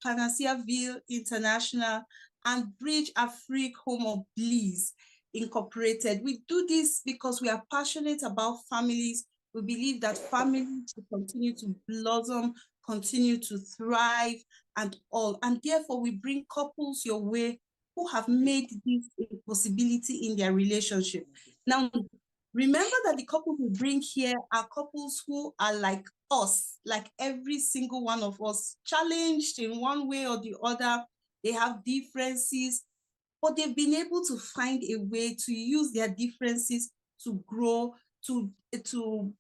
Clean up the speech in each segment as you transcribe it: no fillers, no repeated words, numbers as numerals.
Panacea Ville International and BRIDGEAFRIQUE Home of BLISS Incorporated. We do this because we are passionate about families. We believe that families should continue to blossom, continue to thrive, and all. And therefore, we bring couples your way who have made this a possibility in their relationship. Now, remember that the couples we bring here are couples who are like us, like every single one of us, challenged in one way or the other. They have differences, but they've been able to find a way to use their differences to grow, to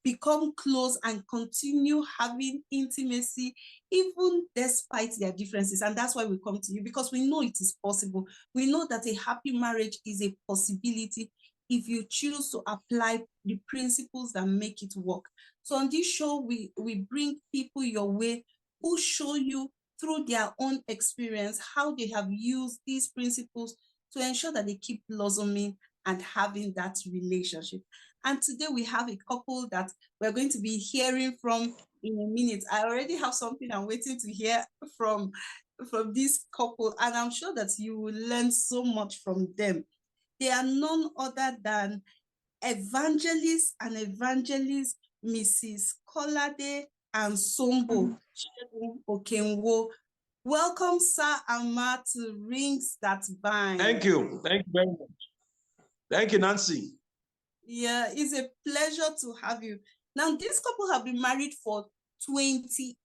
become close and continue having intimacy, even despite their differences. And that's why we come to you, because we know it is possible. We know that a happy marriage is a possibility if you choose to apply the principles that make it work. So on this show, we bring people your way who show you through their own experience how they have used these principles to ensure that they keep blossoming and having that relationship. And today we have a couple that we're going to be hearing from in a minute. I already have something I'm waiting to hear from this couple, and I'm sure that you will learn so much from them. They are none other than evangelist and evangelist Mrs. KOLADE and Sumbo Según-Okеowо. Welcome, sir and ma, to Rings That Bind. Thank you. Thank you very much. Thank you, Nancy. Yeah, it's a pleasure to have you. Now, this couple have been married for 28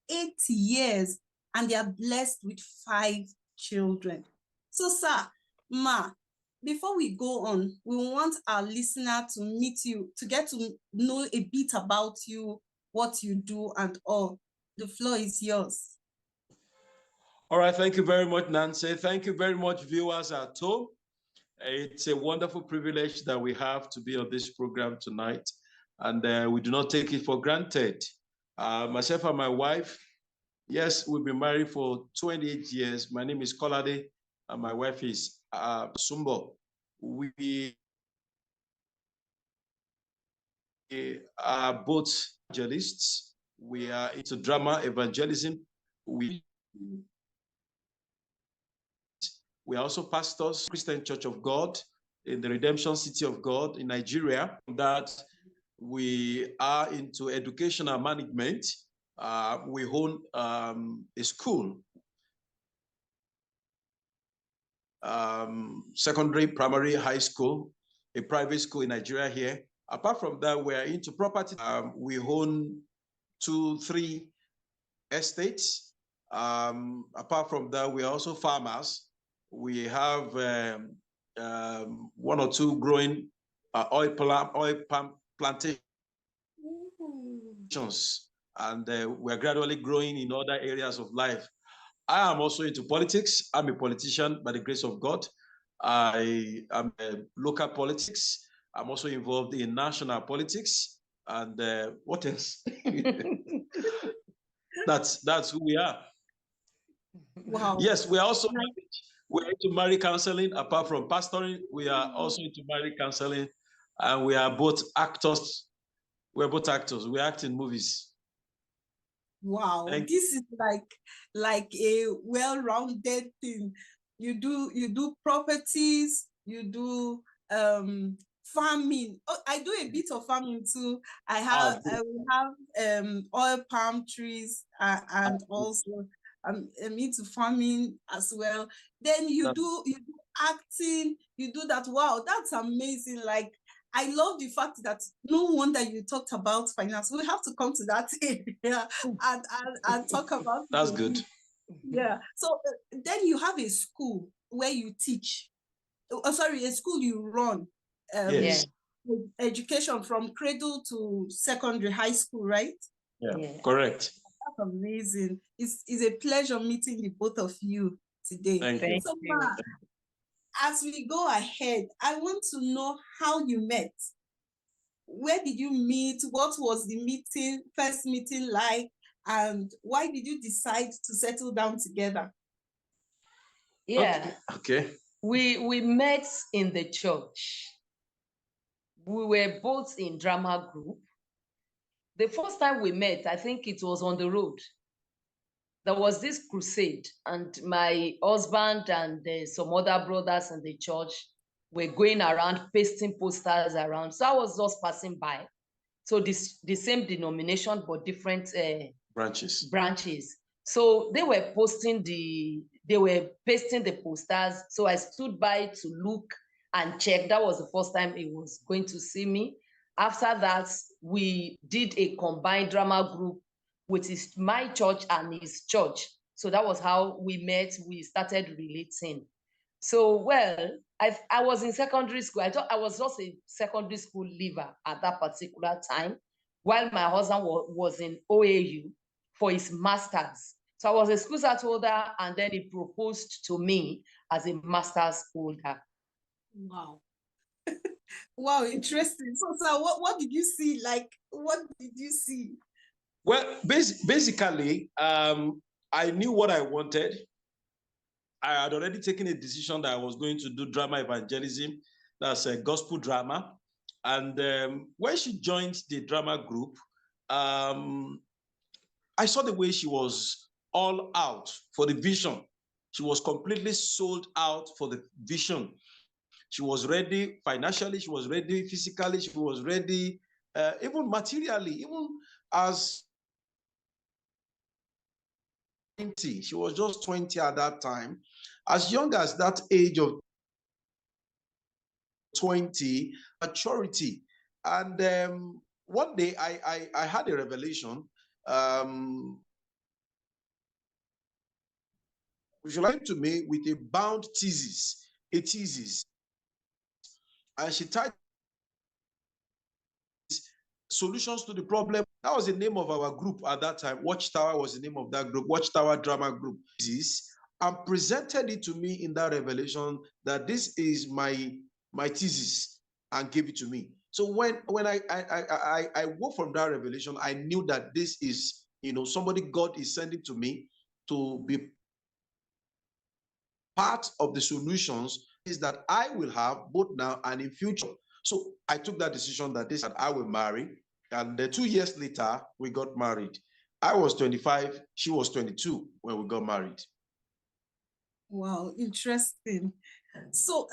years and they are blessed with 5 children. So, sir, ma, before we go on, we want our listener to meet you, to get to know a bit about you, what you do and all. The floor is yours. All right, thank you very much, Nancy. Thank you very much, viewers at home. It's a wonderful privilege that we have to be on this program tonight, and we do not take it for granted. Myself and my wife, yes, we've been married for 28 years. My name is KOLADE, and my wife is Sumbo. We are both evangelists. We are into drama evangelism. We are also pastors, Christian Church of God in the Redemption City of God in Nigeria. That we are into educational management. We own a school, secondary, primary, high school, a private school in Nigeria here. Apart from that, we are into property. We own 2-3 estates. Apart from that, we are also farmers. We have 1 or 2 growing oil palm plantations, and we're gradually growing in other areas of life. I am also into politics. I'm a politician by the grace of God. I am local politics. I'm also involved in national politics. And what else? That's who we are. Wow. Yes, we are also we're into marriage counseling. Apart from pastoring, we are also into marriage counseling, and we are both actors. We're both actors. We act in movies. Wow, this is like a well-rounded thing. You do properties, you do farming. Oh, I do a bit of farming too. I will have oil palm trees and also I'm into farming as well. Then you do acting, you do that. Wow, that's amazing. Like, I love the fact that no wonder you talked about finance. We have to come to that area and talk about that's good. Yeah. So then you have a school where you teach. Oh, sorry, a school you run. Yes. Education from cradle to secondary, high school, right? Yeah. Correct. That's amazing. It's a pleasure meeting the both of you today. Thank you. So, Ma, as we go ahead, I want to know how you met. Where did you meet? What was the first meeting like? And why did you decide to settle down together? Yeah. Okay. We met in the church. We were both in drama group. The first time we met, I think it was on the road. there was this crusade, and my husband and some other brothers in the church were going around pasting posters around. So I was just passing by. So the same denomination, but different branches. So they were pasting the posters. So I stood by to look and check. That was the first time he was going to see me. After that, we did a combined drama group with my church and his church. So that was how we met. We started relating. So, well, I was in secondary school. I thought I was just a secondary school leaver at that particular time, while my husband was in OAU for his master's. So I was a school start holder, and then he proposed to me as a master's holder. Wow. Wow, interesting. So, what did you see? Like, what did you see? Well, basically, I knew what I wanted. I had already taken a decision that I was going to do drama evangelism. That's a gospel drama. And when she joined the drama group, I saw the way she was all out for the vision. She was completely sold out for the vision. She was ready financially, she was ready physically, she was ready even materially, even as 20. She was just 20 at that time. As young as that age of 20, maturity. And one day I had a revelation. She came to me with a bound thesis, and she titled Solutions to the Problem. That was the name of our group at that time. Watchtower was the name of that group, Watchtower Drama Group. And presented it to me in that revelation that this is my thesis, and gave it to me. So when I woke from that revelation, I knew that this is, somebody God is sending to me to be part of the solutions is that I will have both now and in future. So I took that decision that I will marry. And 2 years later, we got married. I was 25, she was 22 when we got married. Wow, interesting. So,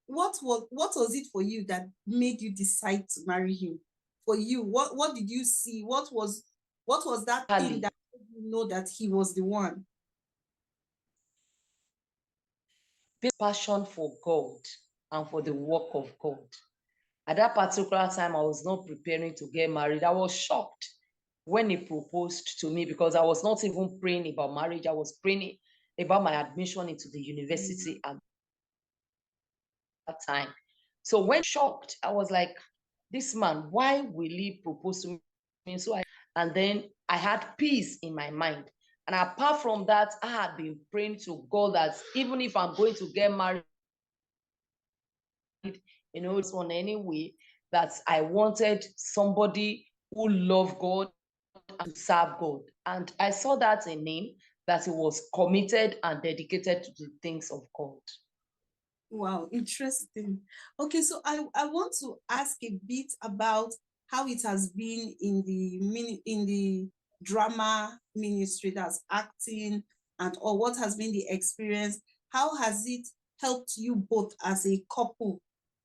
what was it for you that made you decide to marry him? For you, what did you see? What was that thing that made you know that he was the one? This passion for God and for the work of God. At that particular time, I was not preparing to get married. I was shocked when he proposed to me, because I was not even praying about marriage. I was praying about my admission into the university at that time. So when shocked, I was like, this man, why will he propose to me? And then I had peace in my mind. And apart from that, I had been praying to God that even if I'm going to get married, it's on any way, that I wanted somebody who loved God and to serve God. And I saw that in him, that he was committed and dedicated to the things of God. Wow, interesting. Okay, so I want to ask a bit about how it has been in the drama ministry, that's acting and or what has been the experience. How has it helped you both as a couple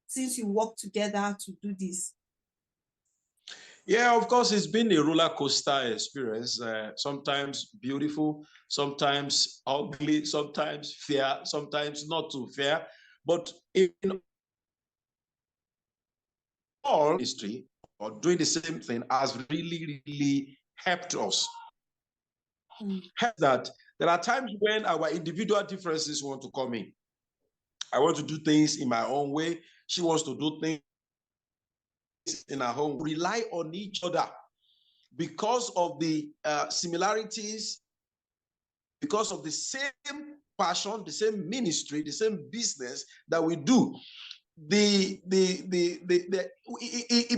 since you work together to do this? Yeah, of course, it's been a roller coaster experience. Sometimes beautiful, sometimes ugly, sometimes fair, sometimes not too fair. But in all history, or doing the same thing has really, really helped us. Help that there are times when our individual differences want to come in. I want to do things in my own way. She wants to do things in her home. Rely on each other because of the similarities, because of the same passion, the same ministry, the same business that we do. It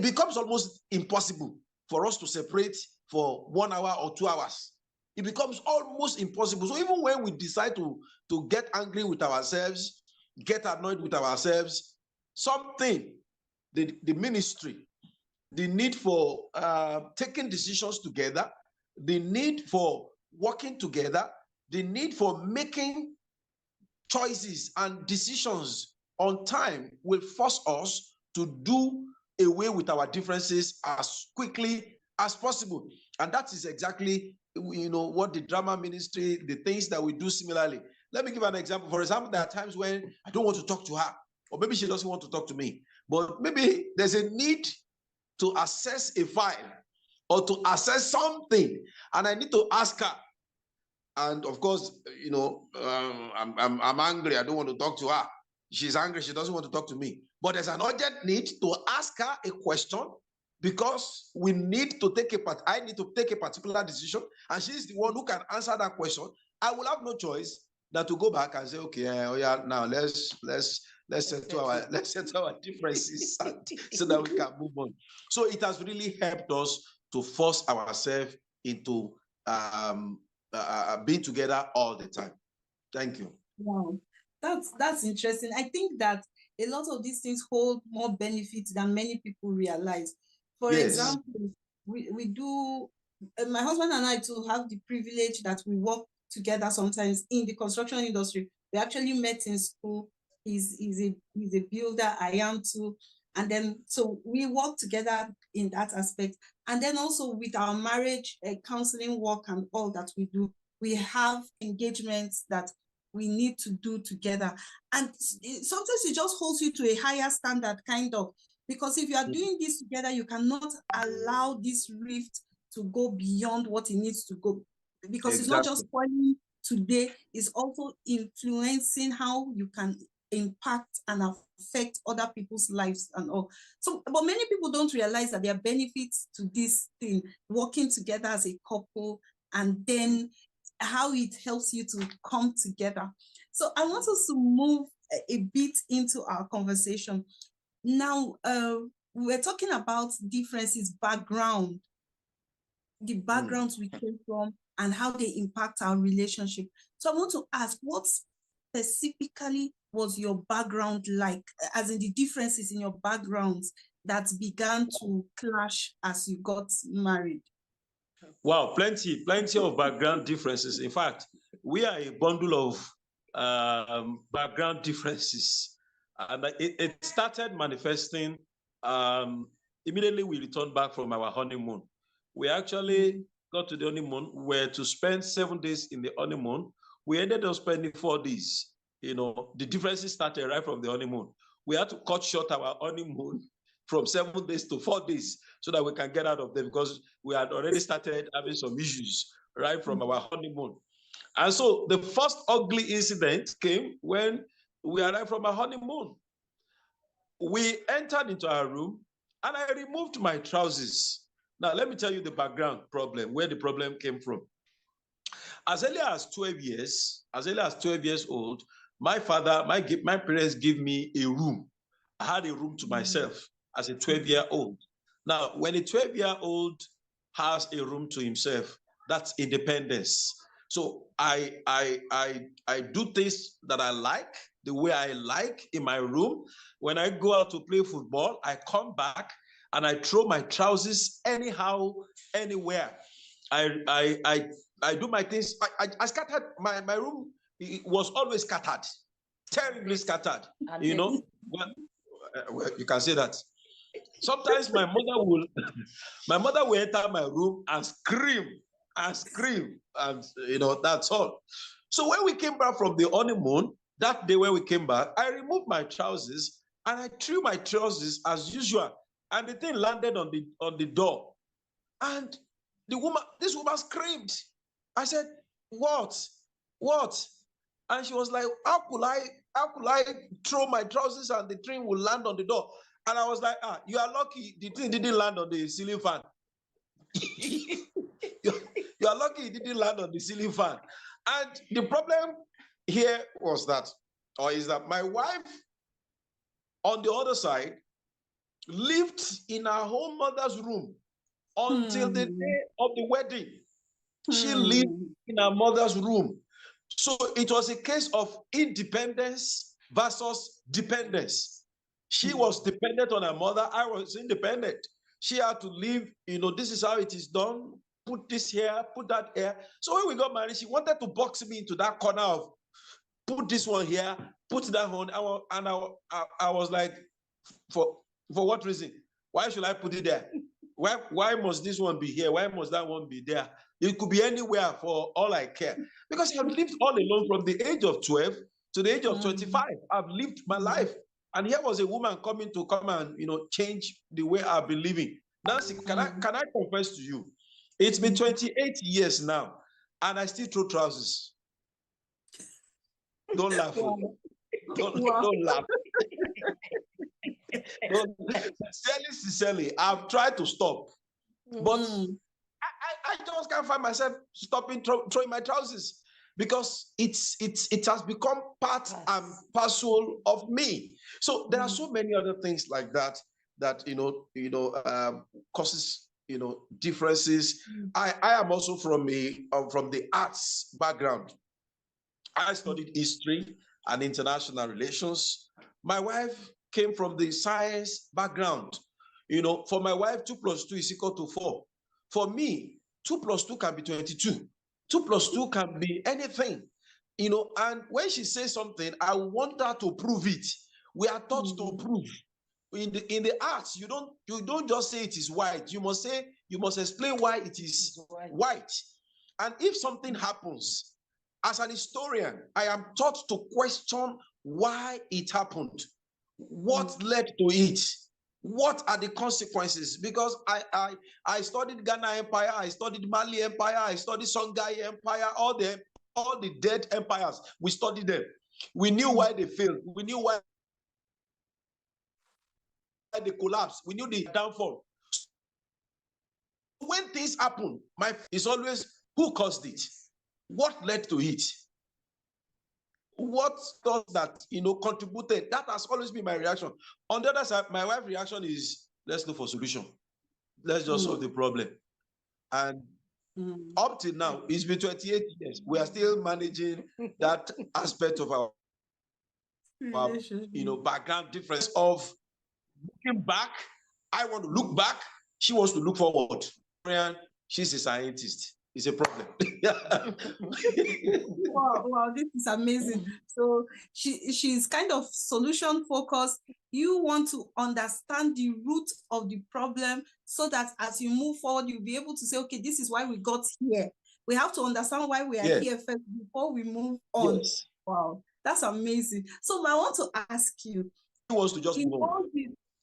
becomes almost impossible for us to separate for 1 hour or 2 hours. It becomes almost impossible. So even when we decide to get angry with ourselves, get annoyed with ourselves, something, the ministry, the need for taking decisions together, the need for working together, the need for making choices and decisions on time will force us to do away with our differences as quickly as possible. And that is exactly, what the drama ministry, the things that we do similarly. Let me give an example. For example, there are times when I don't want to talk to her, or maybe she doesn't want to talk to me, but maybe there's a need to access a file or to access something, and I need to ask her. And of course, I'm angry. I don't want to talk to her. She's angry. She doesn't want to talk to me. But there's an urgent need to ask her a question because we need to take I need to take a particular decision, and she's the one who can answer that question. I will have no choice than to go back and say, okay, oh yeah, now let's settle our differences so that we can move on. So it has really helped us to force ourselves into being together all the time. Thank you. Wow, that's interesting. I think that a lot of these things hold more benefits than many people realize. For example, we do, my husband and I too have the privilege that we work together sometimes in the construction industry. We actually met in school. He's a builder, I am too. And then, so we work together in that aspect. And then also with our marriage counseling work and all that we do, we have engagements that we need to do together. And sometimes it just holds you to a higher standard, kind of, because if you are doing this together, you cannot allow this rift to go beyond what it needs to go, because It's not just spoiling today, it's also influencing how you can impact and affect other people's lives and all. So, but many people don't realize that there are benefits to this thing, working together as a couple, and then how it helps you to come together. So I want us to move a bit into our conversation. Now, we're talking about differences, background, the backgrounds we came from and how they impact our relationship. So I want to ask, what specifically was your background like, as in the differences in your backgrounds that began to clash as you got married? Wow, plenty of background differences. In fact, we are a bundle of background differences. And it started manifesting immediately we returned back from our honeymoon. We actually got to the honeymoon. We were to spend 7 days in the honeymoon. We ended up spending 4 days. The differences started right from the honeymoon. We had to cut short our honeymoon from 7 days to 4 days so that we can get out of them, because we had already started having some issues right from our honeymoon. And so the first ugly incident came when we arrived from our honeymoon. We entered into our room and I removed my trousers. Now, let me tell you the background problem, where the problem came from. As early as 12 years old, my parents gave me a room. I had a room to myself as a 12-year-old. Now, when a 12-year-old has a room to himself, that's independence. So I do things that I like, the way I like in my room. When I go out to play football, I come back and I throw my trousers anyhow, anywhere. I do my things. I scattered my room. It was always scattered, terribly scattered. Well, you can say that. Sometimes my mother will enter my room and scream, and that's all. So when we came back from the honeymoon, that day when we came back, I removed my trousers and I threw my trousers as usual, and the thing landed on the door, and this woman screamed. I said, what? And she was like, how could I throw my trousers and the thing will land on the door? And I was like, you are lucky the thing didn't land on the ceiling fan. You are lucky it didn't land on the ceiling fan. And the problem here is that my wife on the other side lived in her home mother's room until the day of the wedding. She lived in her mother's room. So it was a case of independence versus dependence. She was dependent on her mother. I was independent. She had to live, this is how it is done. put this here, put that here. So when we got married, she wanted to box me into that corner of put this one here, put that one. I was like, for what reason? Why should I put it there? Why must this one be here? Why must that one be there? It could be anywhere for all I care. Because I've lived all alone from the age of 12 to the age of 25. I've lived my life. And here was a woman coming to come and change the way I've been living. Nancy, can I confess to you? It's been 28 years now, and I still throw trousers. Don't laugh. Wow. Don't laugh. Sincerely, I've tried to stop, but I just can't find myself stopping throwing my trousers because it has become part and parcel of me. So there are so many other things like that causes differences. I am also from the arts background. I studied history and international relations. My wife came from the science background. For my wife, 2 + 2 = 4. For me, 2 + 2 can be 22. 2 + 2 can be anything. And when she says something, I want her to prove it. We are taught to prove. In the arts, you don't just say it is white. You must explain why it is white. And if something happens, as an historian, I am taught to question why it happened. What led to it? What are the consequences? Because I studied Ghana Empire, I studied Mali Empire, I studied Songhai Empire, all the dead empires. We studied them. We knew why they failed. We knew why they collapsed. We knew the downfall. When things happen, it's always who caused it? What led to it? What thought that contributed? That has always been my reaction. On the other side, my wife's reaction is let's look for solution. Let's just solve the problem. And up till now, it's been 28 years. We are still managing that aspect of our background difference of looking back. I want to look back. She wants to look forward. She's a scientist. It's a problem. Wow, this is amazing. So she's kind of solution focused. You want to understand the root of the problem so that as you move forward, you'll be able to say, okay, this is why we got here. We have to understand why we are here first before we move on. Yes. Wow, that's amazing. So I want to ask you, who wants to just move on?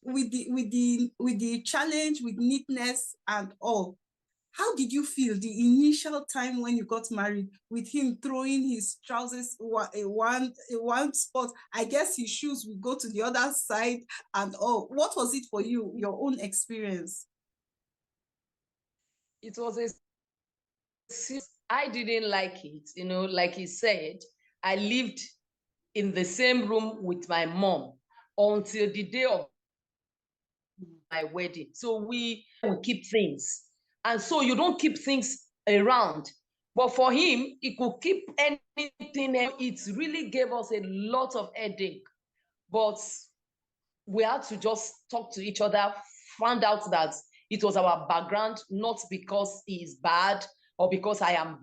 With the challenge, with neatness and all, how did you feel the initial time when you got married with him throwing his trousers one spot? I guess his shoes would go to the other side and all. What was it for you, your own experience? It was I didn't like it. Like he said, I lived in the same room with my mom until the day of my wedding. So we keep things. And so you don't keep things around. But for him, he could keep anything. It really gave us a lot of headache. But we had to just talk to each other, found out that it was our background, not because he is bad or because I am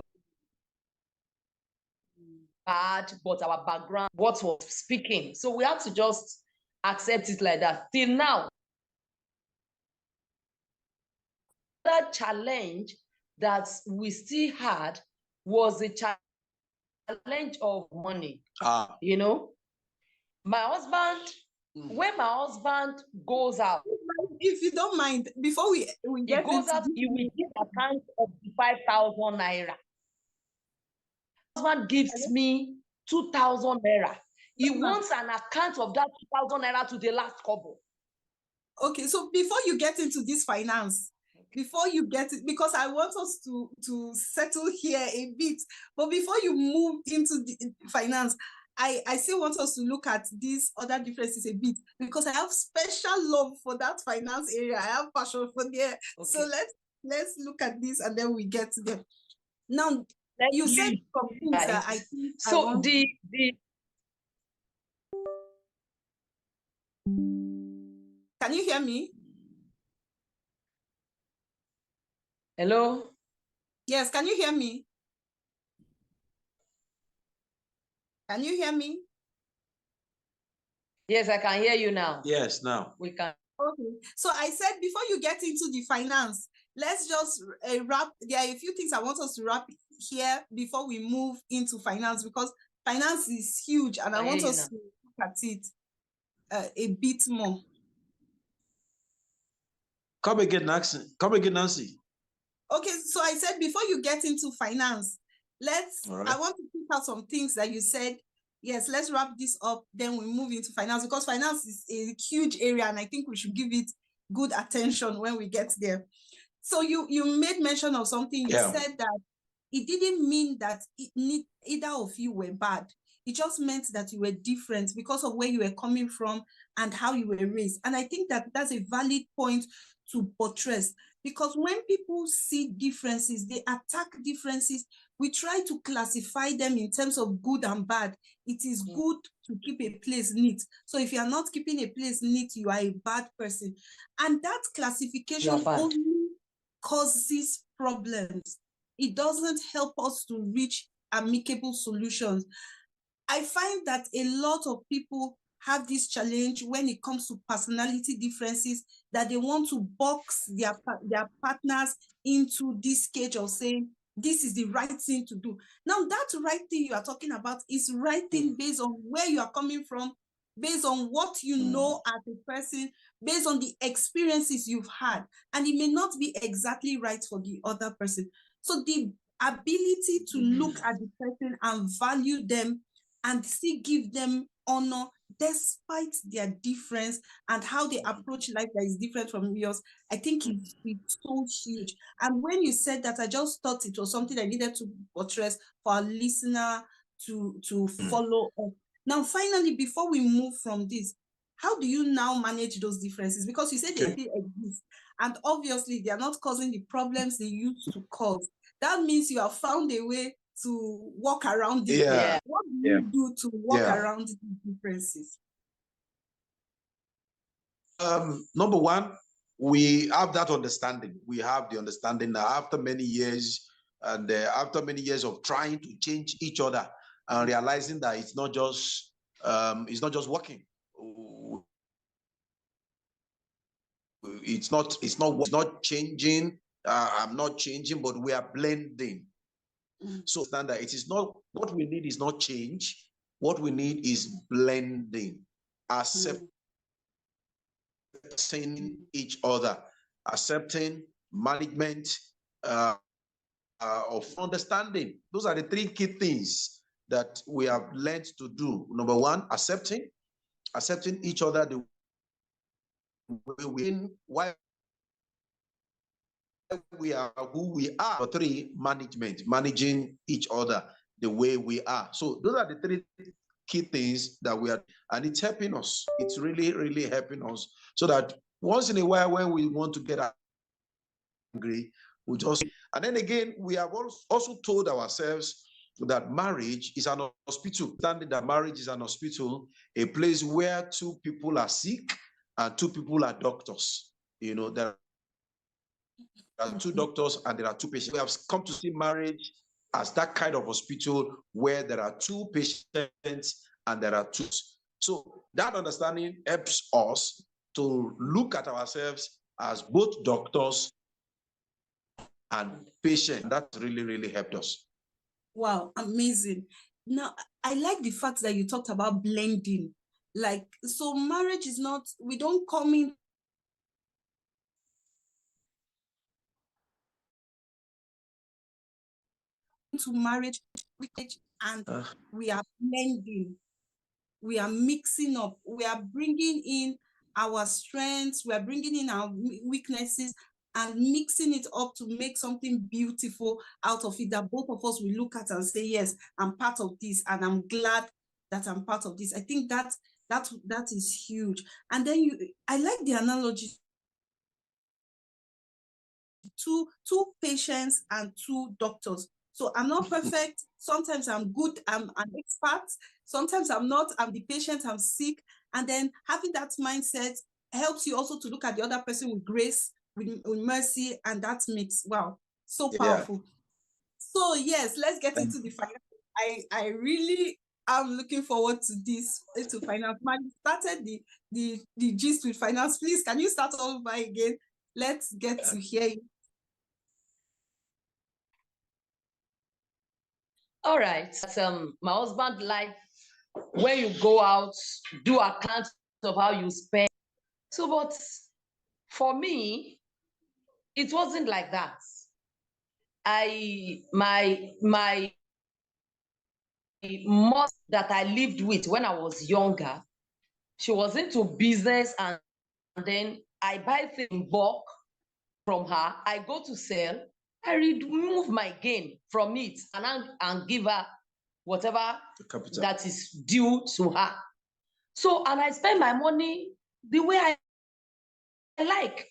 bad, but our background, what was speaking. So we had to just accept it like that. Till now, that challenge that we still had was the challenge of money. My husband, when my husband goes out, if you don't mind, before we get he goes out, he will give account of 5,000 naira. My husband gives me 2,000 naira. He wants an account of that 2,000 naira to the last kobo. Okay, so before you get into this finance, before you get it, because I want us to settle here a bit, but before you move into the finance, I still want us to look at these other differences a bit, because I have special love for that finance area. I have passion for there. Okay. So let's look at this and then we get to them. Now, you said some things that I think so Can you hear me? Hello? Yes, can you hear me? Can you hear me? Yes, I can hear you now. Yes, now. We can. Okay. So I said before you get into the finance, let's just wrap. There are a few things I want us to wrap here before we move into finance, because finance is huge and I want us to look at it a bit more. Come again, Nancy. Come again, Nancy. Okay, so I said before you get into finance, I want to pick out some things that you said. Yes, let's wrap this up, then we move into finance, because finance is a huge area and I think we should give it good attention when we get there. So you made mention of something. You said that it didn't mean that either of you were bad. It just meant that you were different because of where you were coming from and how you were raised. And I think that that's a valid point to buttress, because when people see differences, they attack differences. We try to classify them in terms of good and bad. It is good to keep a place neat. So if you are not keeping a place neat, you are a bad person. And that classification only causes problems. It doesn't help us to reach amicable solutions. I find that a lot of people have this challenge when it comes to personality differences, that they want to box their partners into this cage of saying, this is the right thing to do. Now, that right thing you are talking about is right thing based on where you are coming from, based on what you know as a person, based on the experiences you've had. And it may not be exactly right for the other person. So the ability to look at the person and value them and still give them honor despite their difference and how they approach life that is different from yours, I think it's so huge. And when you said that, I just thought it was something I needed to buttress for our listener to follow up. Now, finally, before we move from this, how do you now manage those differences? Because you said they still exist, and obviously they are not causing the problems they used to cause. That means you have found a way to walk around it. Yeah. What do you do to walk around these differences? Number one, we have that understanding. We have the understanding that after many years, and after many years of trying to change each other and realizing that it's not just working. It's not changing. I'm not changing, but we are blending. So understand that it is not what we need is not change. What we need is blending, accepting each other, accepting management of understanding. Those are the three key things that we have learned to do. Number one, accepting each other the way we are who we are. Number three, managing each other the way we are. So those are the three key things that we are, and it's helping us. It's really, really helping us, so that once in a while when we want to get angry, we just, and then again, we have also told ourselves that marriage is an hospital. Understanding that marriage is an hospital, a place where two people are sick and two people are doctors. You know, there are two doctors and there are two patients. We have come to see marriage as that kind of hospital where there are two patients and there are two. So that understanding helps us to look at ourselves as both doctors and patients. That really, really helped us. Wow, amazing. Now, I like the fact that you talked about blending. Like, so marriage is not, we don't come in to marriage and we are blending, we are mixing up, we are bringing in our strengths, we are bringing in our weaknesses and mixing it up to make something beautiful out of it that both of us will look at and say, yes, I'm part of this and I'm glad that I'm part of this. I think that is huge. And then I like the analogy, two patients and two doctors. So I'm not perfect. Sometimes I'm good, I'm an expert. Sometimes I'm not, I'm the patient, I'm sick. And then having that mindset helps you also to look at the other person with grace, with mercy, and that makes, wow, so powerful. So yes, let's get into the finance. I really am looking forward to this, to finance. Man, started the gist with finance. Please, can you start all over again? Let's get to hear you. All right. My husband like when you go out, do accounts of how you spend. So, but for me, it wasn't like that. My mother that I lived with when I was younger, she was into business, and then I buy things in bulk from her. I go to sell, I remove my gain from it and give her whatever that is due to her. So, and I spend my money the way I like.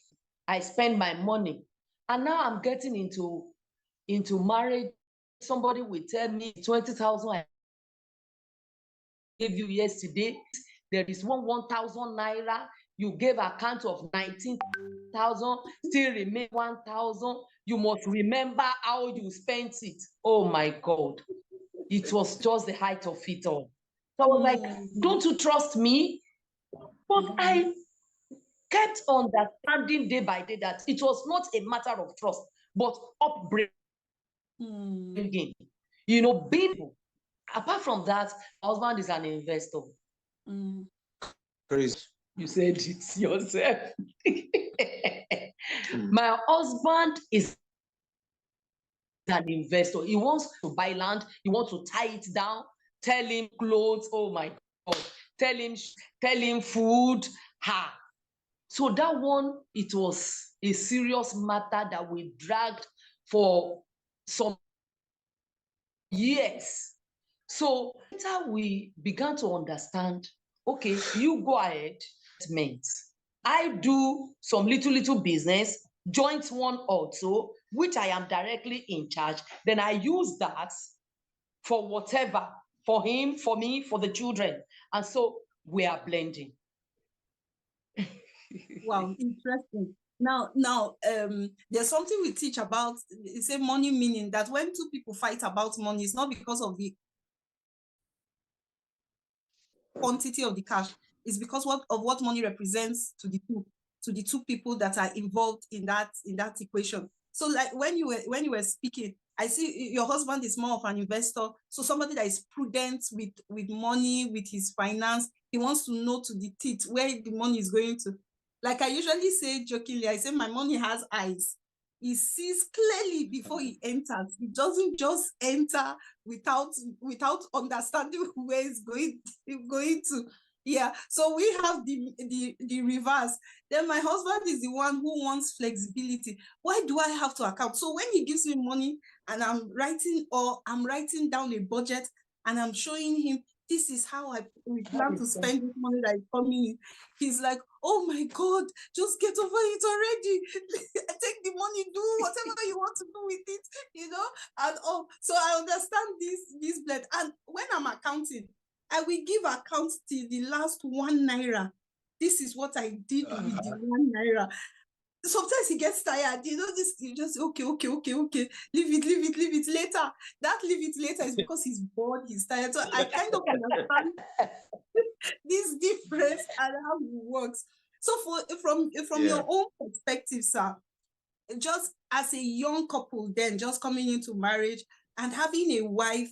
I spend my money, and now I'm getting into marriage. Somebody will tell me 20,000 I gave you yesterday. There is 1,000 naira. You gave account of 19,000, still remain 1,000. You must remember how you spent it. Oh my God. It was just the height of it all. So I was like, don't you trust me? But I kept understanding day by day that it was not a matter of trust, but upbringing. You know, being, apart from that, my husband is an investor. Crazy. You said it yourself. My husband is an investor. He wants to buy land. He wants to tie it down. Tell him clothes. Oh my God. Tell him food. Ha. So that one, it was a serious matter that we dragged for some years. So later we began to understand, okay, you go ahead, it meant I do some little business, joint one also, which I am directly in charge. Then I use that for whatever, for him, for me, for the children. And so we are blending. Wow, interesting. Now, there's something we teach about, it's a money, meaning that when two people fight about money, it's not because of the quantity of the cash, it's because of what money represents to the two people that are involved in that equation. So like when you were speaking, I see your husband is more of an investor, so somebody that is prudent with money, with his finance. He wants to know to the teeth where the money is going to. Like I usually say jokingly, I say my money has eyes. He sees clearly before he enters. He doesn't just enter without understanding where it's going to. Yeah, so we have the reverse. Then my husband is the one who wants flexibility. Why do I have to account? So when he gives me money and I'm writing down a budget and I'm showing him, this is how we plan to spend this money that is coming in. He's like, oh my God, just get over it already. Take the money, do whatever you want to do with it, you know? And so I understand this blend. And when I'm accounting, I will give account till the last 1 naira. This is what I did with the 1 naira. Sometimes he gets tired, you know, you just okay, leave it later. That leave it later is because he's bored, he's tired. So I kind of understand this difference and how it works. So from your own perspective, sir, just as a young couple then just coming into marriage and having a wife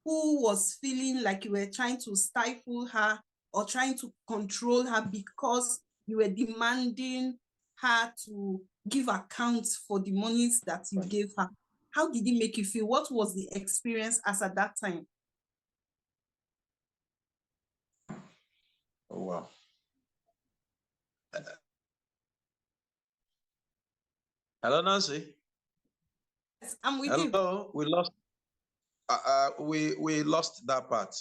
who was feeling like you were trying to stifle her or trying to control her because you were demanding her to give accounts for the monies that you gave her. How did it make you feel? What was the experience as at that time? Oh, wow. Hello, Nancy. Yes, I'm with you. Hello, we lost. We lost that part.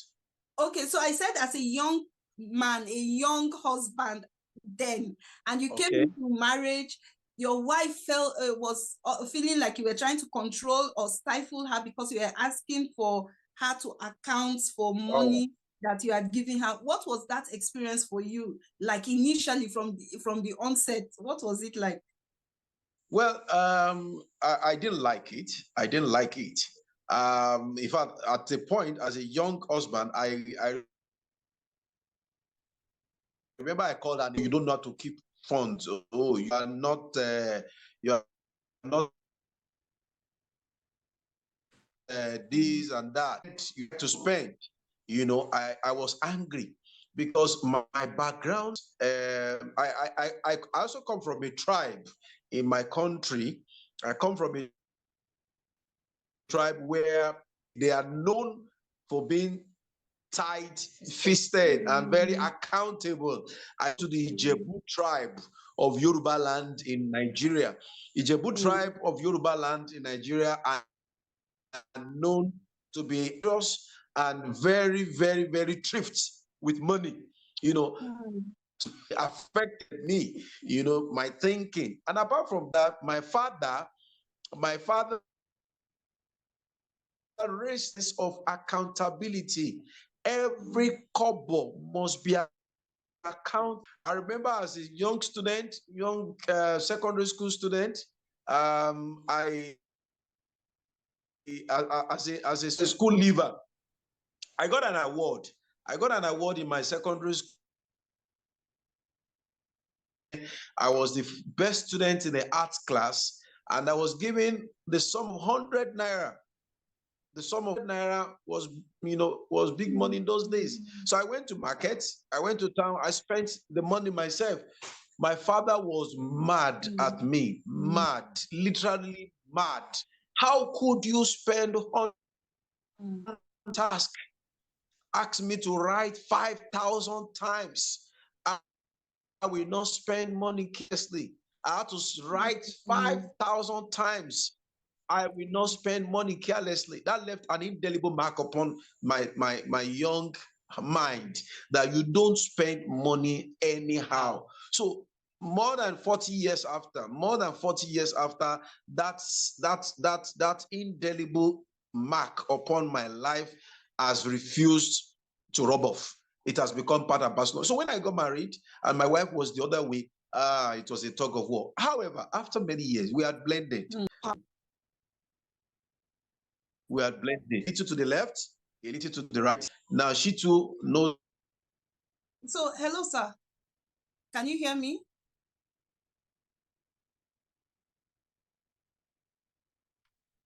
Okay, so I said as a young man, a young husband then, and you came into marriage, your wife was feeling like you were trying to control or stifle her because you were asking for her to account for money that you had given her. What was that experience for you? Like initially from the onset, what was it like? Well, I didn't like it. In fact, at a point, as a young husband, I remember I called and you don't know how to keep funds. Oh, you are not this and that. You have to spend. You know, I was angry because my background. I also come from a tribe in my country. I come from a tribe where they are known for being tight-fisted and very accountable. To the Ijebu tribe of Yoruba land in Nigeria. Ijebu tribe of Yoruba land in Nigeria are known to be just and very, very, very thrift with money. You know, affected me, you know, my thinking. And apart from that, my father raised this of accountability. Every kobo must be account. I remember as a young student, secondary school student, as a school leaver, I got an award. I got an award in my secondary school. I was the best student in the arts class, and I was given the sum of 100 naira. The sum of naira was, you know, was big money in those days. So I went to market, I went to town, I spent the money myself. My father was mad at me, mad, literally mad. How could you spend on task? Asked me to write 5,000 times. I will not spend money carelessly. I had to write 5,000 times. I will not spend money carelessly. That left an indelible mark upon my young mind that you don't spend money anyhow. So more than 40 years after, that indelible mark upon my life has refused to rub off. It has become part and parcel. So when I got married and my wife was the other way, it was a tug of war. However, after many years, we had blended. We had blended. A little to the left, a little to the right. Now she too knows. So, hello, sir. Can you hear me?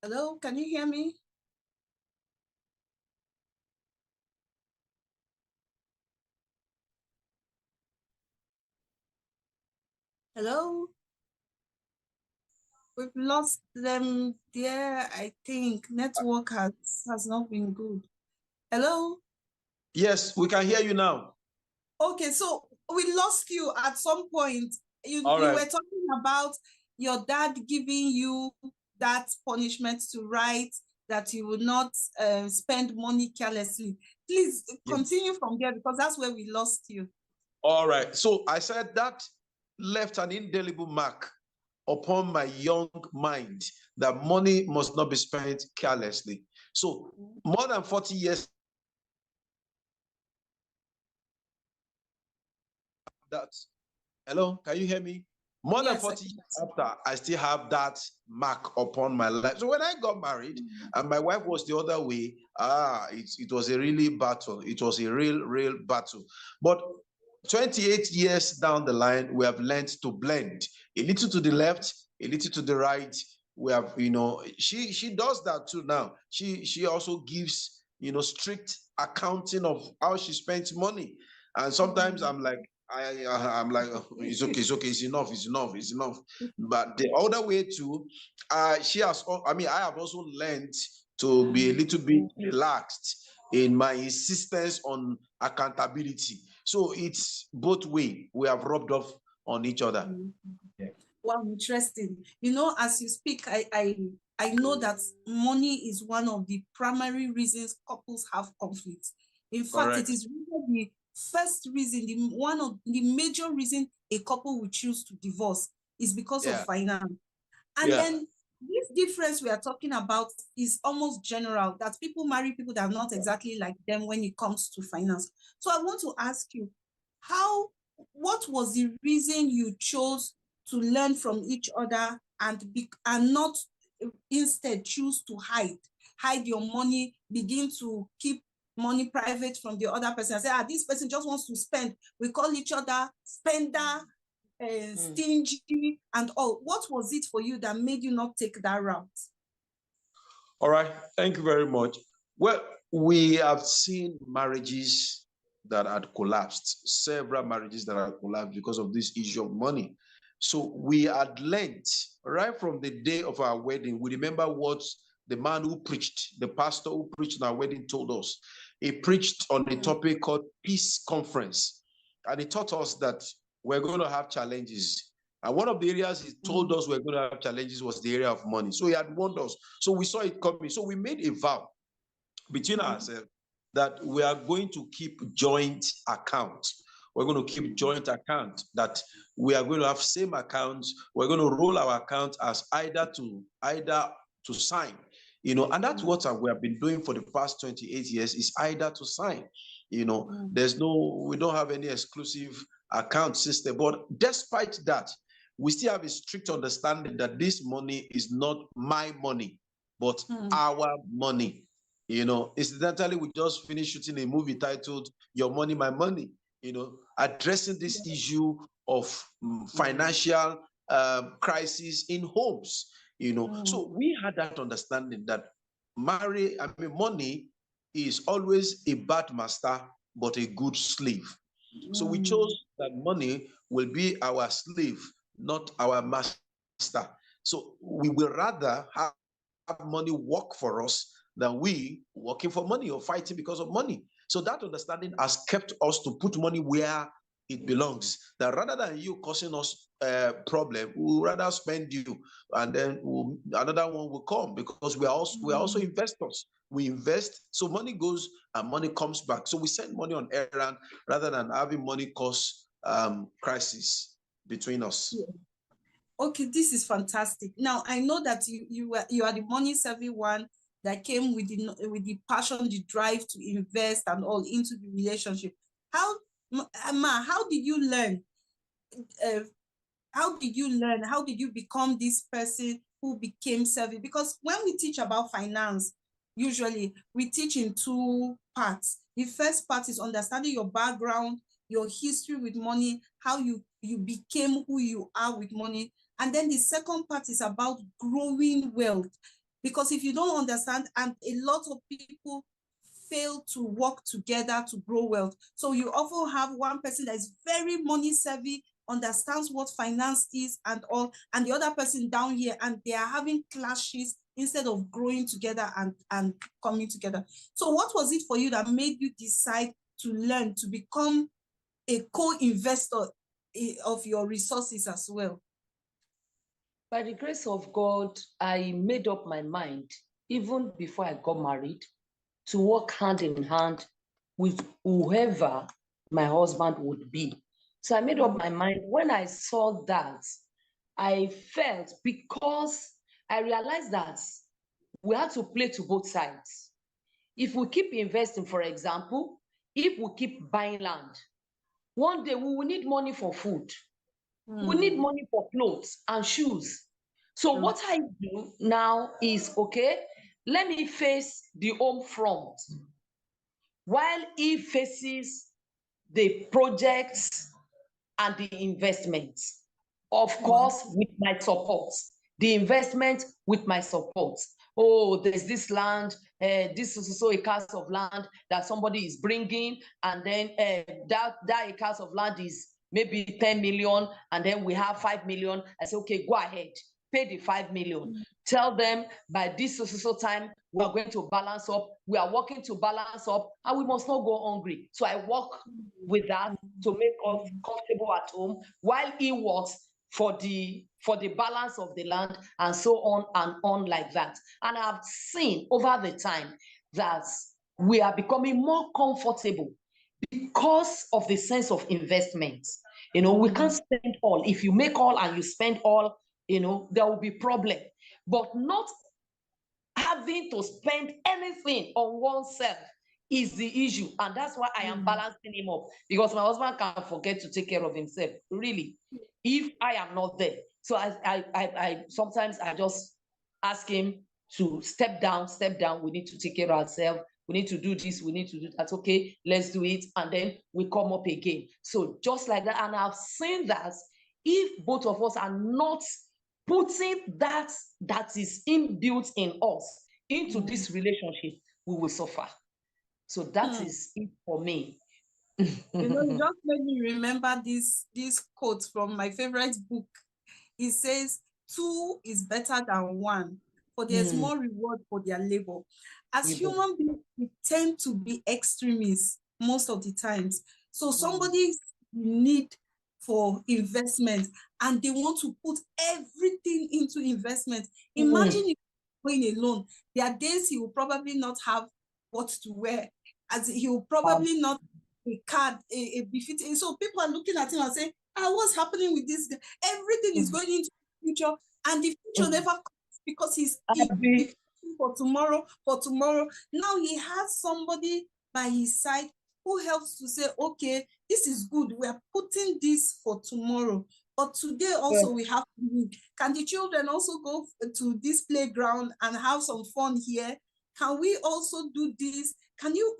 Hello, can you hear me? Hello? We've lost them there, I think. Network has not been good. Hello? Yes, we can hear you now. Okay, so we lost you at some point. You All right. were talking about your dad giving you that punishment to write that you will not spend money carelessly. Please continue from there because that's where we lost you. All right. So I said that left an indelible mark upon my young mind that money must not be spent carelessly. So more than 40 years that, hello, can you hear me? More than 40 years after, I still have that mark upon my life. So when I got married and my wife was the other way, it was a really battle. It was a real battle. But 28 years down the line, we have learned to blend. A little to the left, a little to the right. We have, you know, she does that too now. She also gives, you know, strict accounting of how she spends money. And sometimes I'm like, I'm like, oh, it's okay, it's enough. But the other way too, she has, I mean, I have also learned to be a little bit relaxed in my insistence on accountability. So it's both ways. We have rubbed off on each other. Wow, interesting. You know, as you speak, I know that money is one of the primary reasons couples have conflicts. In fact, it is really the first reason, one of the major reasons a couple will choose to divorce is because of finance. And then this difference we are talking about is almost general, that people marry people that are not exactly like them when it comes to finance. So I want to ask you, what was the reason you chose to learn from each other and not instead choose to hide? hide your money, begin to keep money private from the other person. I say, this person just wants to spend. We call each other spender, stingy, and all. What was it for you that made you not take that route? All right, thank you very much. Well, we have seen marriages that had collapsed, several marriages that had collapsed because of this issue of money. So we had learned right from the day of our wedding. We remember what the man who preached, the pastor who preached in our wedding told us. He preached on a topic called Peace Conference. And he taught us that we're going to have challenges. And one of the areas he told us we're going to have challenges was the area of money. So he had warned us. So we saw it coming. So we made a vow between ourselves that we are going to keep joint accounts. We're going to keep joint account, that we are going to have same accounts. We're going to roll our account as either to sign, and that's what we have been doing for the past 28 years, is either to sign. We don't have any exclusive account system. But despite that, we still have a strict understanding that this money is not my money, but our money. Incidentally, we just finished shooting a movie titled Your Money, My Money, addressing this issue of financial crisis in homes, So we had that understanding that money is always a bad master, but a good slave. So we chose that money will be our slave, not our master. So we will rather have money work for us than we working for money or fighting because of money. So that understanding has kept us to put money where it belongs. That rather than you causing us a problem, we will rather spend you, and then another one will come, because we are also investors. We invest, so money goes and money comes back. So we send money on errand rather than having money cause crisis between us. Okay, this is fantastic. Now I know that you are the money savvy one that came with the passion, the drive to invest and all into the relationship. How did you learn? How did you become this person who became savvy? Because when we teach about finance, usually we teach in two parts. The first part is understanding your background, your history with money, how you became who you are with money. And then the second part is about growing wealth. Because if you don't understand, and a lot of people fail to work together to grow wealth. So you often have one person that is very money savvy, understands what finance is and all, and the other person down here, and they are having clashes instead of growing together and coming together. So what was it for you that made you decide to learn to become a co-investor of your resources as well? By the grace of God, I made up my mind, even before I got married, to work hand in hand with whoever my husband would be. So I made up my mind. When I saw that, I felt, because I realized that we had to play to both sides. If we keep investing, for example, if we keep buying land, one day we will need money for food. We need money for clothes and shoes. So what I do now is, okay, let me face the home front while he faces the projects and the investments. Of course, with my support. The investment with my support. Oh, there's this land, this is also acres of land that somebody is bringing, and then that acres of land is maybe 10 million, and then we have 5 million. I say, okay, go ahead, pay the 5 million. Tell them by this so time, we are going to balance up. We are working to balance up, and we must not go hungry. So I work with that to make us comfortable at home, while he works for the balance of the land, and so on and on like that. And I've seen over the time that we are becoming more comfortable because of the sense of investment. We can't spend all. If you make all and you spend all, there will be problem. But not having to spend anything on oneself is the issue. And that's why I am balancing him up, because my husband can forget to take care of himself, really, if I am not there. So I sometimes I just ask him to step down, we need to take care of ourselves, we need to do this, we need to do that. Okay, let's do it. And then we come up again. So just like that. And I've seen that if both of us are not putting that is inbuilt in us into this relationship, we will suffer. So that is it for me. You know, it just made me remember this quote from my favorite book. It says, 2 is better than 1, for there's more reward for their labor. As human beings, we tend to be extremists most of the times. So somebody's need for investment and they want to put everything into investment. Imagine if going alone, there are days he will probably not have what to wear, as he will probably not a card, a befitting. So people are looking at him and saying, what's happening with this guy? Everything is going into the future, and the future never comes because he's for tomorrow. Now he has somebody by his side who helps to say, okay, this is good. We are putting this for tomorrow. But today also we have to meet. Can the children also go to this playground and have some fun here? Can we also do this? Can you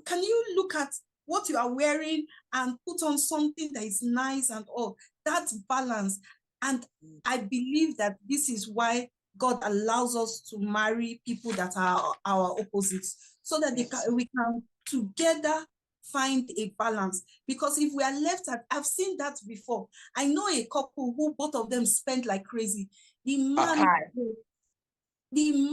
look at what you are wearing and put on something that is nice and all? That's balance. And I believe that this is why God allows us to marry people that are our opposites, so that we can together find a balance. Because if we are left at, I've seen that before. I know a couple who both of them spent like crazy. The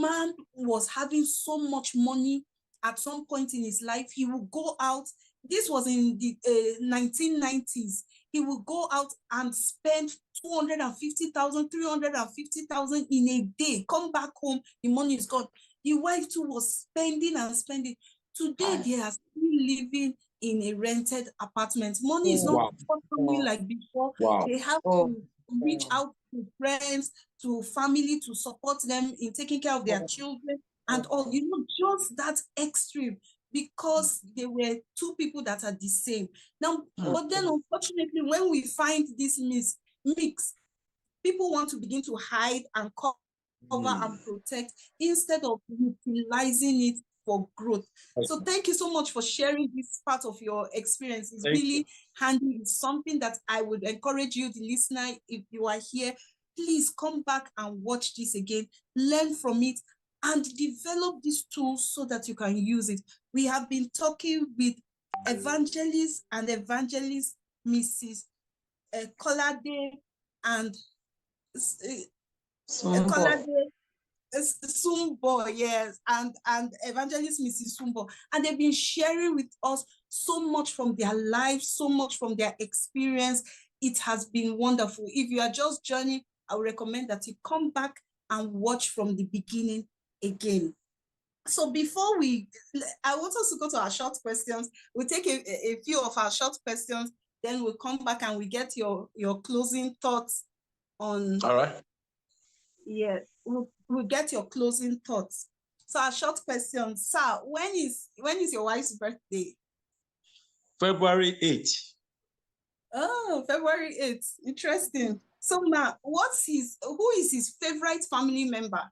man was having so much money at some point in his life. He would go out. This was in the 1990s. He would go out and spend 250,000, 350,000 in a day. Come back home, the money is gone. The wife too was spending and spending. Today, they are still living in a rented apartment. Money is not coming like before. They have to reach out to friends, to family, to support them in taking care of their children and all. You know, just that extreme, because they were two people that are the same. Now, but then unfortunately, when we find this mix, people want to begin to hide and cover and protect instead of utilizing it for growth. So thank you so much for sharing this part of your experience. It's really handy. It's something that I would encourage you, the listener, if you are here, please come back and watch this again, learn from it, and develop these tools so that you can use it. We have been talking with evangelist Mrs. KOLADE and KOLADE Sumbo, yes, and evangelist Mrs. Sumbo, and they've been sharing with us so much from their life, so much from their experience. It has been wonderful. If you are just joining, I would recommend that you come back and watch from the beginning again. So before I want us to go to our short questions. We'll take a few of our short questions, then we'll come back and we get your closing thoughts on. All right. Yeah, we'll get your closing thoughts. So our short question, sir, when is your wife's birthday? February 8th. Oh, February 8th. Interesting. So now, who is his favorite family member?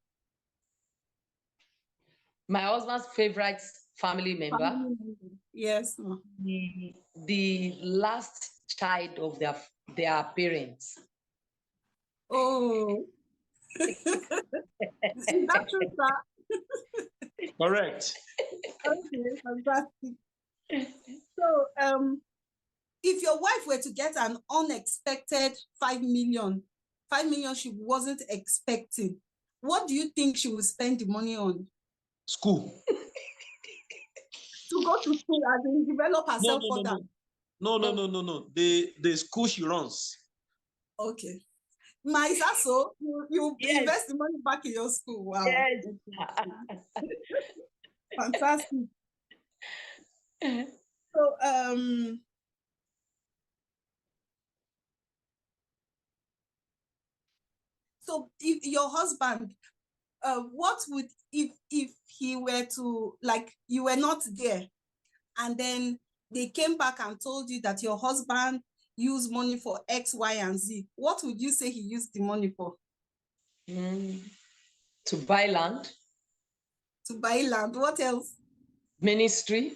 My husband's favorite family member? Yes. The last child of their parents. Oh. Is that true, sir? Correct. Okay, fantastic. So, if your wife were to get an unexpected 5 million she wasn't expecting, what do you think she would spend the money on? School. To go to school and develop herself further. No. The school she runs. Okay. Ma, is that so? You invest the money back in your school. Wow. Yes. Fantastic. So if your husband, what would, if he were to, like, you were not there, and then they came back and told you that your husband used money for X, Y, and Z, what would you say he used the money for? To buy land. to buy land. What else? Ministry.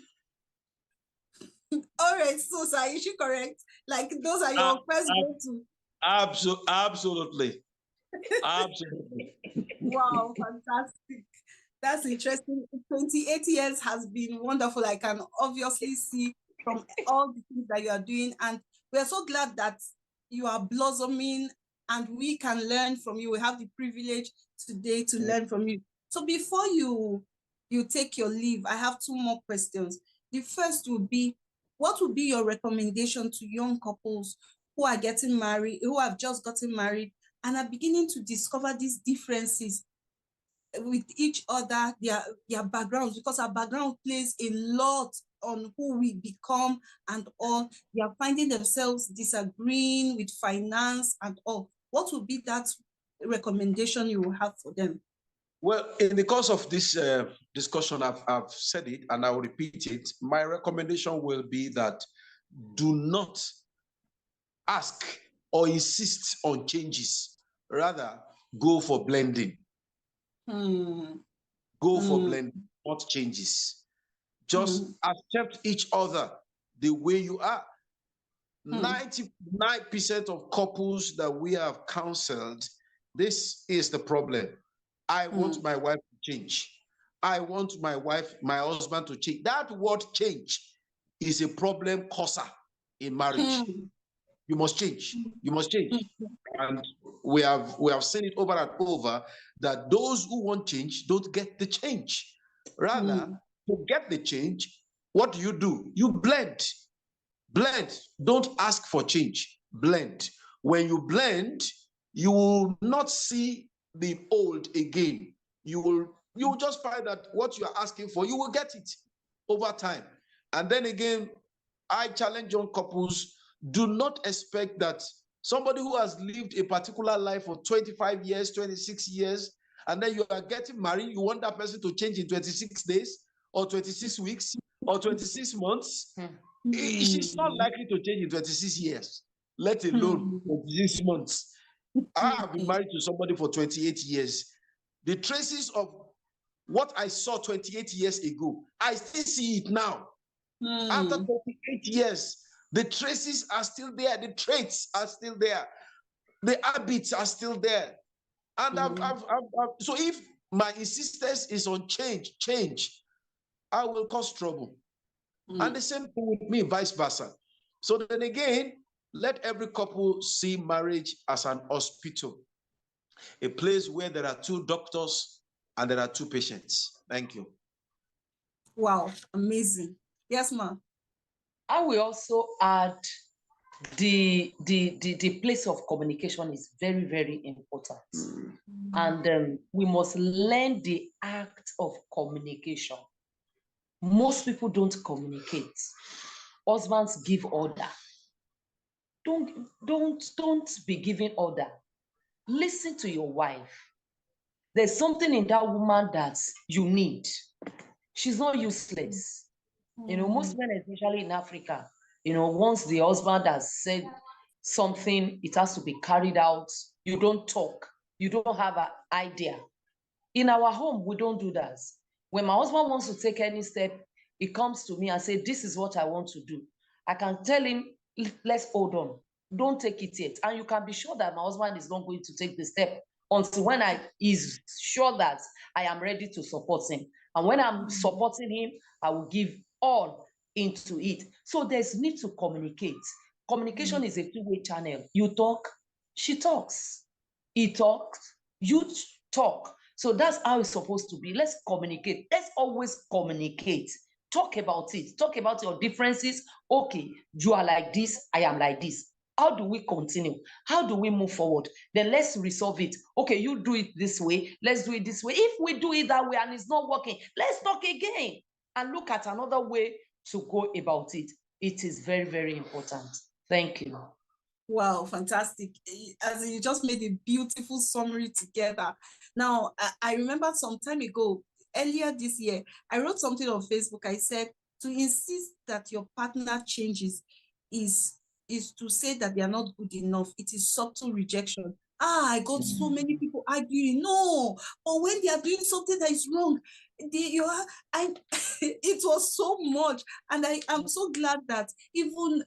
All right, so sir, is she correct? Like those are your first go-to. Absolutely. Absolutely. Wow, fantastic. That's interesting. 28 years has been wonderful. I can obviously see from all the things that you are doing. And we are so glad that you are blossoming and we can learn from you. We have the privilege today to learn from you. So before you take your leave, I have two more questions. The first will be, what would be your recommendation to young couples who are getting married, who have just gotten married and are beginning to discover these differences with each other, their backgrounds, because our background plays a lot on who we become and all. They are finding themselves disagreeing with finance and all. What would be that recommendation you will have for them? Well, in the course of this discussion, I've said it and I'll repeat it. My recommendation will be that do not ask or insist on changes. Rather, go for blending. Go for blending, not changes. Just accept each other the way you are. 99% of couples that we have counseled, this is the problem. I want my wife to change. I want my husband to change. That word change is a problem causer in marriage. You must change. You must change. And we have seen it over and over that those who want change don't get the change. Rather, to get the change, what do? You blend. Blend. Don't ask for change. Blend. When you blend, you will not see the old again. You will just find that what you are asking for, you will get it over time. And then again, I challenge young couples, do not expect that somebody who has lived a particular life for 25 years, 26 years, and then you are getting married, you want that person to change in 26 days or 26 weeks or 26 months. She's not likely to change in 26 years, let alone 26 months. I have been married to somebody for 28 years. The traces of what I saw 28 years ago, I still see it now. After 28 years, the traces are still there. The traits are still there. The habits are still there. And so if my insistence is on change, I will cause trouble. And the same thing with me, vice versa. So then again, let every couple see marriage as an hospital, a place where there are two doctors and there are two patients. Thank you. Wow, amazing. Yes, ma'am. I will also add the place of communication is very, very important. And we must learn the act of communication. Most people don't communicate. Husbands give order. Don't be giving order. Listen to your wife. There's something in that woman that you need. She's not useless. You know, most men, especially in Africa, you know, once the husband has said something, it has to be carried out. You don't talk. You don't have an idea. In our home, we don't do that. When my husband wants to take any step, he comes to me and says, this is what I want to do. I can tell him, let's hold on. Don't take it yet. And you can be sure that my husband is not going to take the step until when he's sure that I am ready to support him. And when I'm supporting him, I will give all into it. So there's need to communicate. Communication is a two-way channel. You talk, she talks. He talks, you talk. So that's how it's supposed to be. Let's communicate. Let's always communicate. Talk about it. Talk about your differences. Okay, you are like this, I am like this. How do we continue? How do we move forward? Then let's resolve it. Okay, you do it this way. Let's do it this way. If we do it that way and it's not working, let's talk again and look at another way to go about it. It is very, very important. Thank you. Wow, fantastic. As you just made a beautiful summary together. Now, I remember some time ago, earlier this year, I wrote something on Facebook. I said, to insist that your partner changes is to say that they are not good enough. It is subtle rejection. I got so many people arguing, no, but when they are doing something that is wrong, it was so much, and I'm so glad that even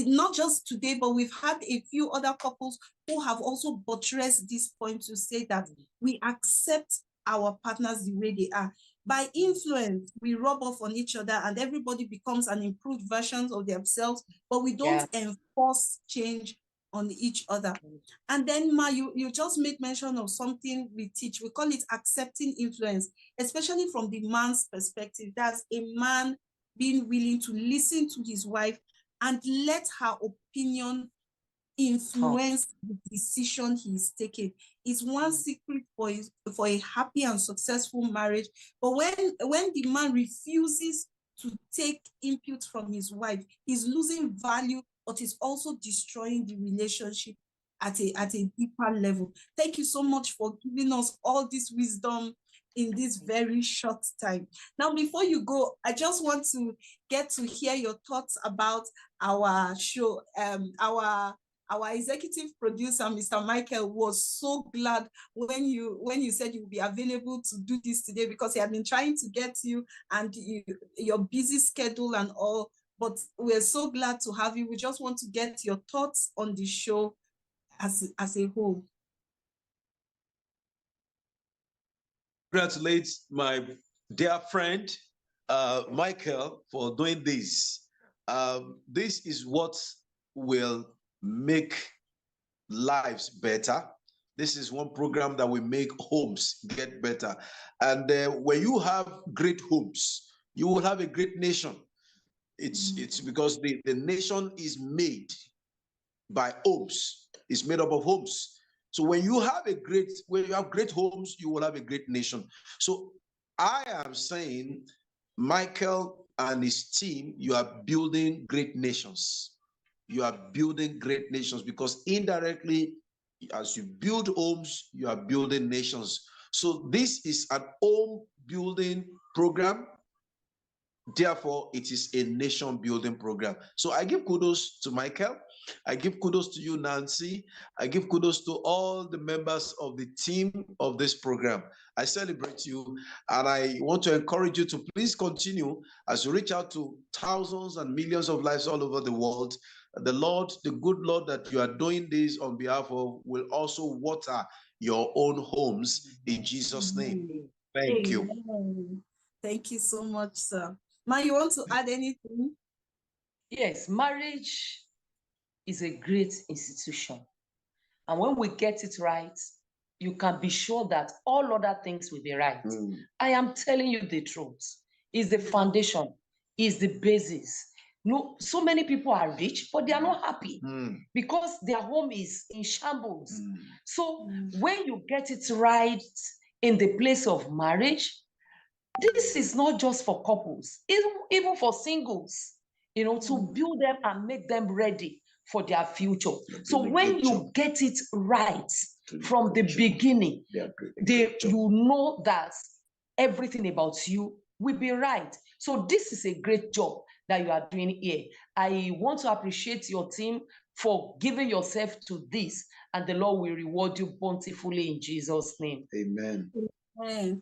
not just today, but we've had a few other couples who have also buttressed this point to say that we accept our partners the way they are. By influence, we rub off on each other and everybody becomes an improved version of themselves, but we don't enforce change on each other. And then, Ma, you just made mention of something we teach. We call it accepting influence, especially from the man's perspective. That's a man being willing to listen to his wife and let her opinion influence the decision he is taking. It's one secret for a happy and successful marriage. But when the man refuses to take input from his wife, he's losing value, but he's also destroying the relationship at a deeper level. Thank you so much for giving us all this wisdom in this very short time. Now, before you go, I just want to get to hear your thoughts about our show. Our executive producer, Mr. Michael, was so glad when you said you would be available to do this today, because he had been trying to get you and your busy schedule and all, but we're so glad to have you. We just want to get your thoughts on the show as a whole. Congratulate my dear friend, Michael, for doing this. This is what will make lives better. This is one program that will make homes get better. And when you have great homes, you will have a great nation. It's because the nation is made by homes. It's made up of homes. So when you have great homes, you will have a great nation. So I am saying, Michael and his team, you are building great nations. You are building great nations, because indirectly, as you build homes, you are building nations. So this is an home building program. Therefore, it is a nation building program. So I give kudos to Michael. I give kudos to you, Nancy. I give kudos to all the members of the team of this program. I celebrate you, and I want to encourage you to please continue as you reach out to thousands and millions of lives all over the world. The Lord, the good Lord that you are doing this on behalf of, will also water your own homes in Jesus' name. Thank you. Thank you so much, sir. Ma, you want to add anything? Yes, marriage is a great institution. And when we get it right, you can be sure that all other things will be right. I am telling you the truth. It's the foundation, it's the basis. No, so many people are rich, but they are not happy because their home is in shambles. So when you get it right in the place of marriage, this is not just for couples, even for singles, to build them and make them ready for their future. So when you get it right from the beginning, you know that everything about you will be right. So this is a great job that you are doing here. I want to appreciate your team for giving yourself to this, and the Lord will reward you bountifully in Jesus' name. Amen.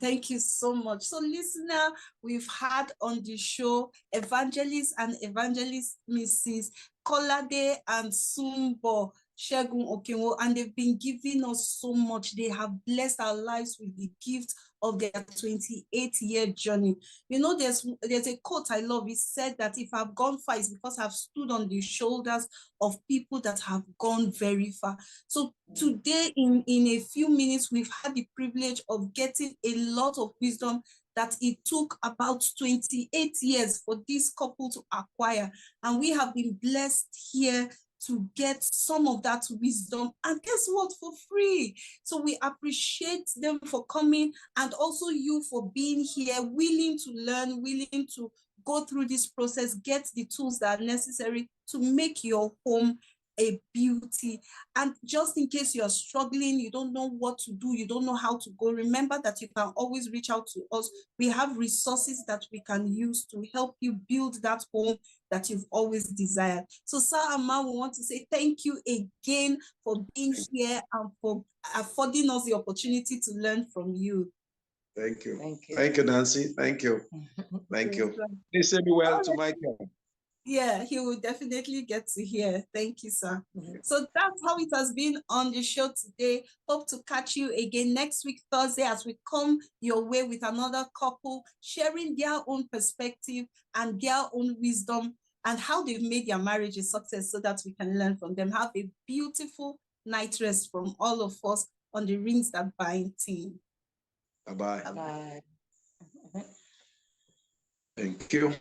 Thank you so much. So, listener, we've had on the show Evangelist and Evangelist Mrs. KOLADE and Sunbo Segun-Okeowo, and they've been giving us so much. They have blessed our lives with the gift of their 28-year journey. There's a quote I love. It said that if I've gone far, it's because I've stood on the shoulders of people that have gone very far. So today, in a few minutes, we've had the privilege of getting a lot of wisdom that it took about 28 years for this couple to acquire. And we have been blessed here to get some of that wisdom, and guess what, for free. So we appreciate them for coming, and also you for being here, willing to learn, willing to go through this process, get the tools that are necessary to make your home a beauty. And just in case you're struggling, you don't know what to do, you don't know how to go, remember that you can always reach out to us. We have resources that we can use to help you build that home that you've always desired. So, Sir and Ma, we want to say thank you again for being here and for affording us the opportunity to learn from you. Thank you. Thank you. Thank you, Nancy. Thank you. Thank you. Please say me well to Michael. Yeah, he will definitely get to hear. Thank you, sir. Mhm. So that's how it has been on the show today. Hope to catch you again next week, Thursday, as we come your way with another couple sharing their own perspective and their own wisdom and how they've made their marriage a success so that we can learn from them. Have a beautiful night rest from all of us on the Rings That Bind team. Bye-bye. Bye. Thank you.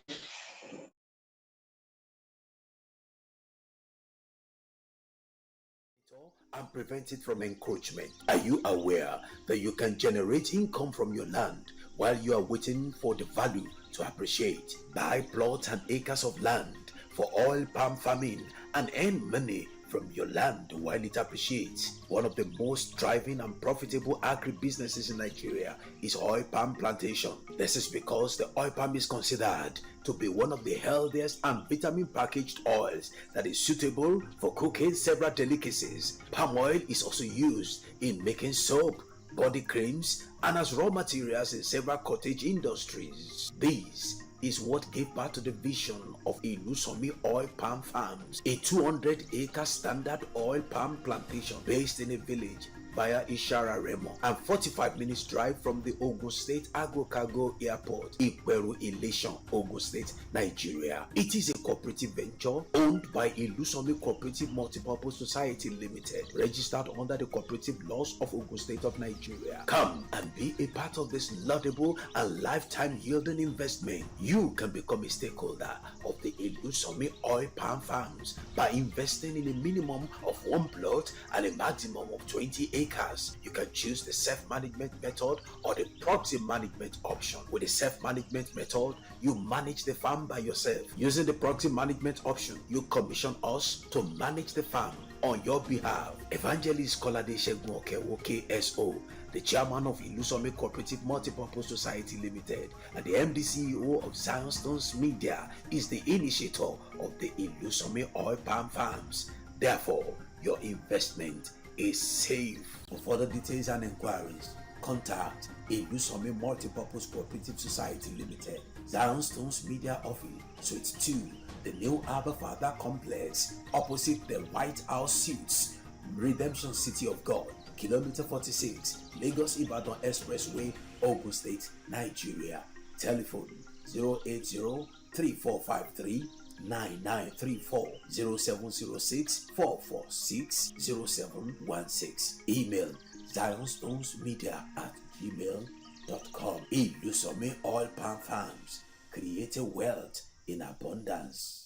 And prevent it from encroachment. Are you aware that you can generate income from your land while you are waiting for the value to appreciate? Buy plots and acres of land for oil palm farming and earn money from your land while it appreciates. One of the most thriving and profitable agri-businesses in Nigeria is oil palm plantation. This is because the oil palm is considered to be one of the healthiest and vitamin packaged oils that is suitable for cooking several delicacies. Palm oil is also used in making soap, body creams, and as raw materials in several cottage industries. This is what gave birth to the vision of Ilusomi Oil Palm Farms, a 200-acre standard oil palm plantation based in a village via Ishara Remo and 45 minutes drive from the Ogun State Agro-Cargo Airport, Ikweru, Ileshan, Ogun State, Nigeria. It is a cooperative venture owned by Ilusomi Cooperative Multipurpose Society Limited, registered under the cooperative laws of Ogun State of Nigeria. Come and be a part of this laudable and lifetime yielding investment. You can become a stakeholder of the Ilusomi Oil Palm Farms by investing in a minimum of 1 plot and a maximum of 20 acres. You can choose the self-management method or the property management option. With the self-management method, you manage the farm by yourself. Using the property management option, you commission us to manage the farm on your behalf. Evangelist KOLADE SUNMBO KSO, the chairman of Ilusomi Cooperative Multipurpose Society Limited and the MD CEO of Zion Stones Media, is the initiator of the Ilusomi Oil Palm Farms. Therefore, your investment is safe. For further details and inquiries, contact Ilusomi Multipurpose Cooperative Society Limited, Zion Stones Media Office, Suite 2, the New Abba Father Complex, opposite the White House Suites, Redemption City of God, Kilometer 46, Lagos Ibadan Expressway, Ogun State, Nigeria. Telephone 080-3453 9934 0706 446 0716. Email zionstonesmedia@gmail.com. Ilusomi Oil Palm Farms, create a wealth in abundance.